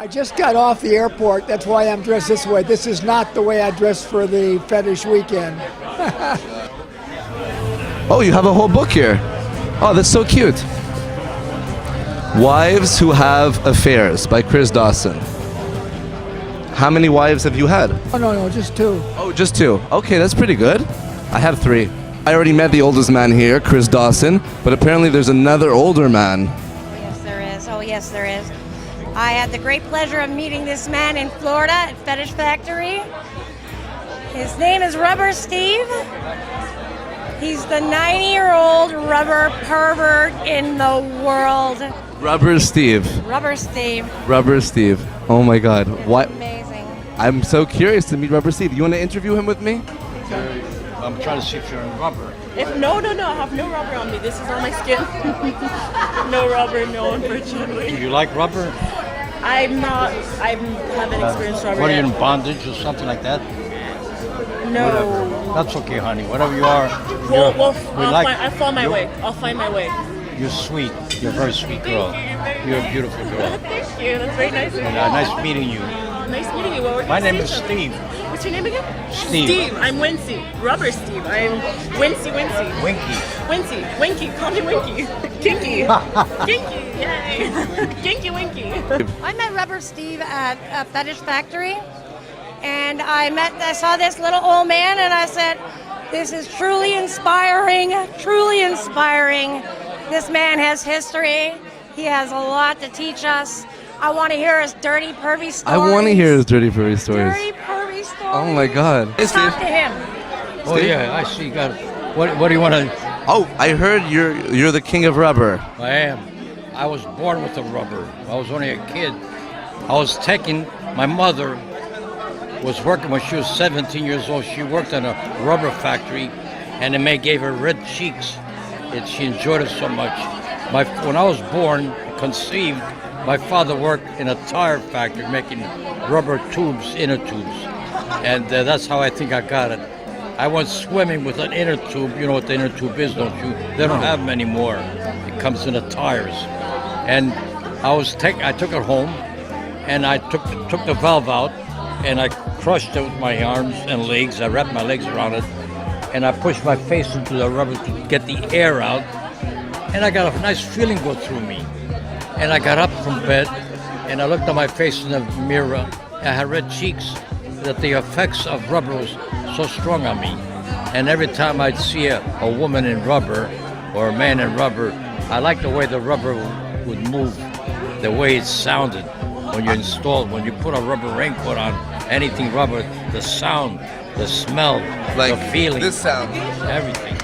I just got off the airport. That's why I'm dressed this way. This is not the way I dressed for the Fetish Weekend. Oh, you have a whole book here. Oh, that's so cute. Wives Who Have Affairs by Chris Dawson. How many wives have you had? Oh, no, just two. Oh, just two. Okay, that's pretty good. I have three. I already met the oldest man here, Chris Dawson, but apparently there's another older man. Yes, there is. Oh, yes, there is. I had the great pleasure of meeting this man in Florida at Fetish Factory. His name is Rubber Steve. He's the 90-year-old rubber pervert in the world. Rubber Steve. Rubber Steve. Rubber Steve. Oh my God. What? Amazing. I'm so curious to meet Rubber Steve. You want to interview him with me? I'm trying to see if you're in rubber. No, I have no rubber on me. This is on my skin. No rubber, no, unfortunately. Do you like rubber? I haven't experienced rubber What are you yet. in bondage or something like that? No. That's okay, honey. Whatever you are, Well, we I'll find my you're- way. I'll find my way. You're sweet. You're a very sweet girl. You're a beautiful girl. Thank you. That's very nice of you. Nice meeting you. Nice meeting you. What were you My gonna name is say? Steve. What's your name again? Steve. Steve. I'm Wincy. Rubber Steve. I'm Wincy. Winky. Wincy. Winky. Call me Winky. Kinky. Kinky. Yay. Kinky Winky. I met Rubber Steve at a Fetish Factory, and I saw this little old man, and I said, "This is truly inspiring. Truly inspiring. This man has history. He has a lot to teach us. I want to hear his dirty, pervy stories. I want to hear his dirty furry stories. Dirty, pervy stories. Oh my God. Hey, Talk Steve. to him. Oh yeah, I see. You got it. What do you want to? Oh, I heard you're the king of rubber. I am. I was born with a rubber. I was only a kid. I was taking. My mother was working when she was 17 years old. She worked in a rubber factory, and the maid gave her red cheeks. She enjoyed it so much. When I was born, conceived, my father worked in a tire factory making rubber tubes, inner tubes, and that's how I think I got it. I went swimming with an inner tube. You know what the inner tube is, don't you? They don't have them anymore. It comes in the tires, and I took it home, and I took the valve out, and I crushed it with my arms and legs. I wrapped my legs around it, and I pushed my face into the rubber to get the air out, and I got a nice feeling go through me. And I got up from bed, and I looked at my face in the mirror. I had red cheeks, that the effects of rubber was so strong on me. And every time I'd see a woman in rubber or a man in rubber, I liked the way the rubber would move, the way it sounded when you installed, when you put a rubber raincoat on, anything rubber, the sound, the smell, Like the feeling, this sound. everything.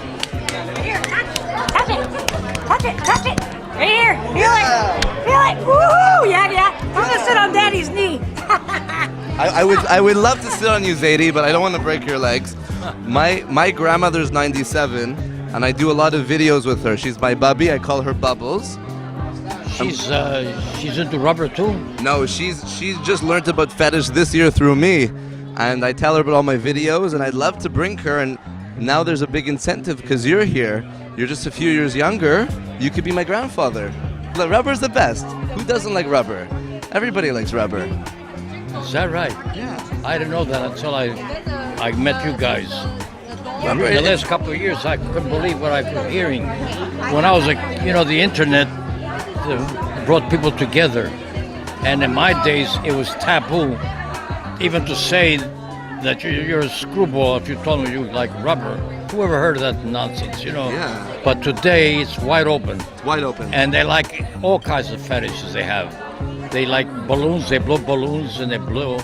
Here, touch it. Touch it. Touch it. Right here. Feel it. Feel it. Woohoo! Yeah. I'm gonna sit on Daddy's knee. I would love to sit on you, Zadie, but I don't want to break your legs. My grandmother's 97, and I do a lot of videos with her. She's my bubby. I call her Bubblez. She's into rubber too. No, she's just learned about fetish this year through me, and I tell her about all my videos, and I'd love to bring her. And now there's a big incentive because you're here. You're just a few years younger. You could be my grandfather. Rubber's the best. Who doesn't like rubber? Everybody likes rubber. Is that right? Yeah. I didn't know that until I met you guys. Rubber. The last couple of years, I couldn't believe what I was hearing. When I was the internet brought people together, and in my days, it was taboo, even to say that you're a screwball if you told me you like rubber. Whoever heard of that nonsense, Yeah. But today, it's wide open. It's wide open. And they like all kinds of fetishes they have. They like balloons, they blow balloons and they blow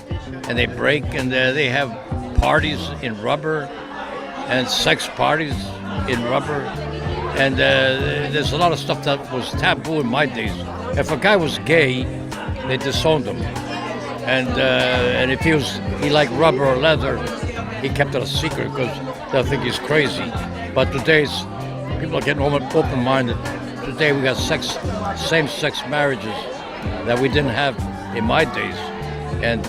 and they break, and they have parties in rubber and sex parties in rubber. And there's a lot of stuff that was taboo in my days. If a guy was gay, they disowned him. And if he liked rubber or leather, he kept it a secret because they'll think he's crazy. But today's people are getting open-minded. Today we got same-sex marriages that we didn't have in my days. And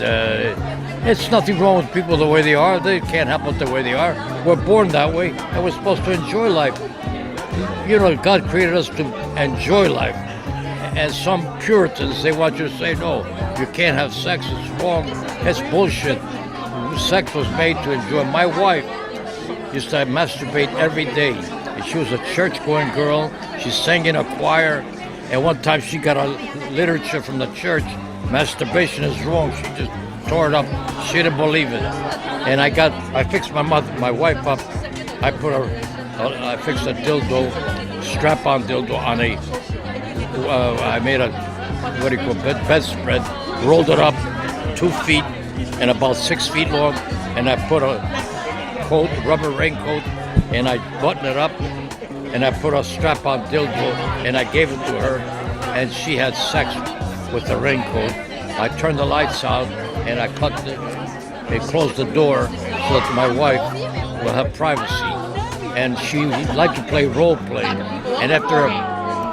it's nothing wrong with people the way they are. They can't help it the way they are. We're born that way, and we're supposed to enjoy life. God created us to enjoy life. And some Puritans, they want you to say, no, you can't have sex, it's wrong, it's bullshit. Sex was made to enjoy. My wife used to masturbate every day. And she was a church-going girl. She sang in a choir. And one time she got a literature from the church. Masturbation is wrong. She just tore it up. She didn't believe it. And I fixed my wife up. I fixed a dildo, strap-on dildo on I made a, what do you call it, bedspread, rolled it up 2 feet and about 6 feet long, and I put a coat, rubber raincoat, and I buttoned it up, and I put a strap-on dildo, and I gave it to her, and she had sex with the raincoat. I turned the lights out, and I closed the door so that my wife will have privacy. And she liked to play role play. And after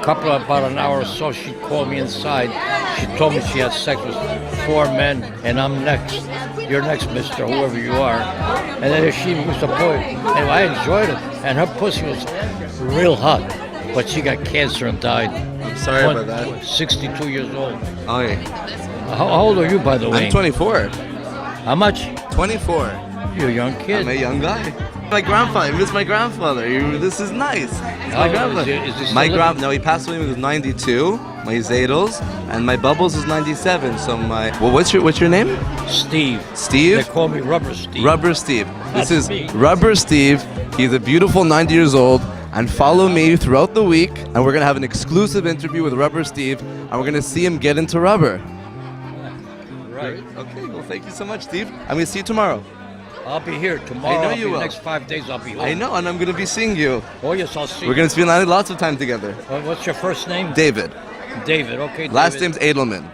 about an hour or so, she called me inside. She told me she had sex with 4 men, and I'm next. You're next, mister, whoever you are. And then she was a boy. And I enjoyed it. And her pussy was real hot. But she got cancer and died. I'm sorry about that. 62 years old. Oh, yeah. How old are you, by the way? I'm 24. How much? 24. You're a young kid. I'm a young guy. My grandfather. I miss my grandfather. This is nice. It's my grandfather. Is he My no, he passed away when he was 92. My Zadels, and my Bubblez is 97. So what's your name? Steve. Steve. They call me Rubber Steve. Rubber Steve. This That's is me. Rubber Steve. He's a beautiful 90 years old. And follow me throughout the week, and we're gonna have an exclusive interview with Rubber Steve, and we're gonna see him get into rubber. Right. Okay. Well, thank you so much, Steve. I'm gonna see you tomorrow. I'll be here tomorrow. I know you will. The next 5 days I'll be home. I know, and I'm gonna be seeing you. Oh yes, I'll see We're you. gonna spend lots of time together. What's your first name? David. David. Okay. Last David. name's Edelman.